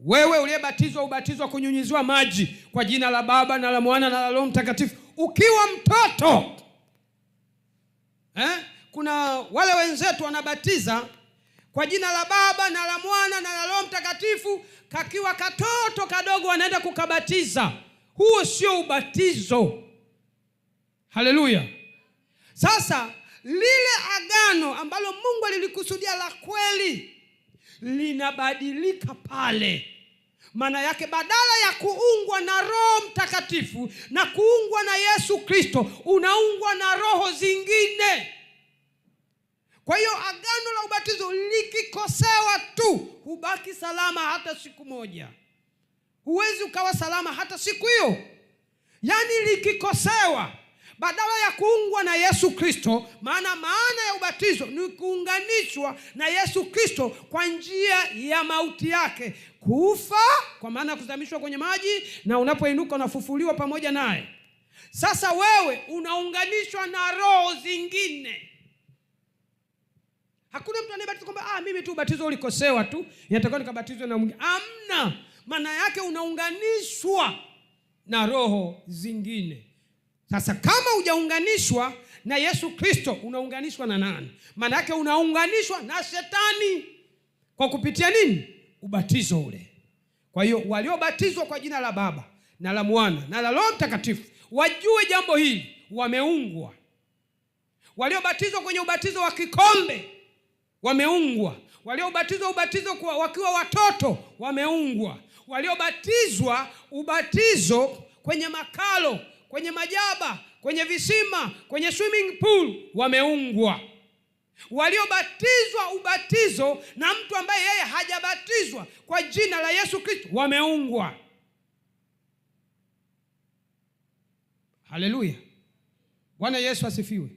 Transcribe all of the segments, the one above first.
Wewe uliyebatizwa ubatizo wa kunyunyiziwa maji kwa jina la Baba na la Mwana na la Roho Mtakatifu ukiwa mtoto. Kuna wale wenzetu wanabatiza kwa jina la Baba na la Mwana na la Roho Mtakatifu, kakiwa katoto kadogo wanaenda kukabatiza. Huo sio ubatizo. Haleluya. Sasa lile agano ambalo Mungu alilikusudia la kweli linabadilika pale. Maana yake badala ya kuungwa na Roho Mtakatifu na kuungwa na Yesu Kristo, unaungwa na roho zingine. Kwa hiyo agano la ubatizo likikosewa tu, hubaki salama hata siku moja. Huwezi ukawa salama hata siku hiyo. Yaani likikosewa, badala ya kuungwa na Yesu Kristo, maana ya ubatizo ni kuunganishwa na Yesu Kristo kwa njia ya mauti yake, kufa kwa maana ya kuzamishwa kwenye maji, na unapoinuka unafufuliwa pamoja naye. Sasa wewe unaunganishwa na roho zingine. Hakuna mtu anayebatizwa kwamba mimi tu ubatizo ulikosewa tu, inatakiwa nikabatizwe na mwingine. Amna. Maana yake unaunganishwa na roho zingine. Sasa kama hujaunganishwa na Yesu Kristo, unaunganishwa na nani? Maana yake unaunganishwa na Shetani. Kwa kupitia nini? Ubatizo ule. Kwa hiyo waliobatizwa kwa jina la Baba na la Mwana na la Roho Mtakatifu wajue jambo hili, wameungwa. Waliobatizwa kwenye ubatizo wa kikombe wameungwa. Waliobatizwa ubatizo wakiwa watoto wameungwa. Waliobatizwa ubatizo kwenye makalo, kwenye majaba, kwenye visima, kwenye swimming pool wameungwa. Waliobatizwa ubatizo na mtu ambaye yeye hajabatizwa kwa jina la Yesu Kristo wameungwa. Haleluya. Bwana Yesu asifiwe.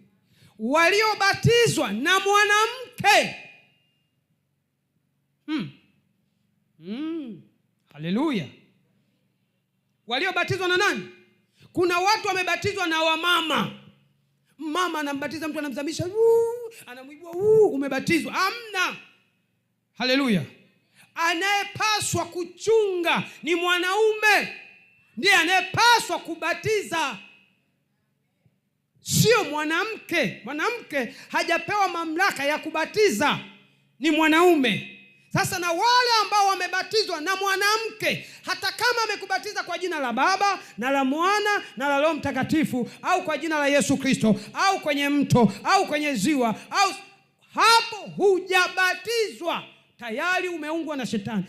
Waliobatizwa na mwanamke. Haleluya. Waliobatizwa na nani? Kuna watu wamebatizwa na wamama. Mama anambatiza mtu, anamzamisha, anamwibua, umebatizwa. Amna. Haleluya. Anayepaswa kuchunga ni mwanaume. Ndiye anayepaswa kubatiza, sio mwanamke. Mwanamke hajapewa mamlaka ya kubatiza, ni mwanaume. Sasa na wale ambao wamebatizwa na mwanamke, hata kama amekubatiza kwa jina la Baba na la Mwana na la Roho Mtakatifu, au kwa jina la Yesu Kristo, au kwenye mto, au kwenye ziwa, au hapo hujabatizwa, tayari umeungwa na Shetani.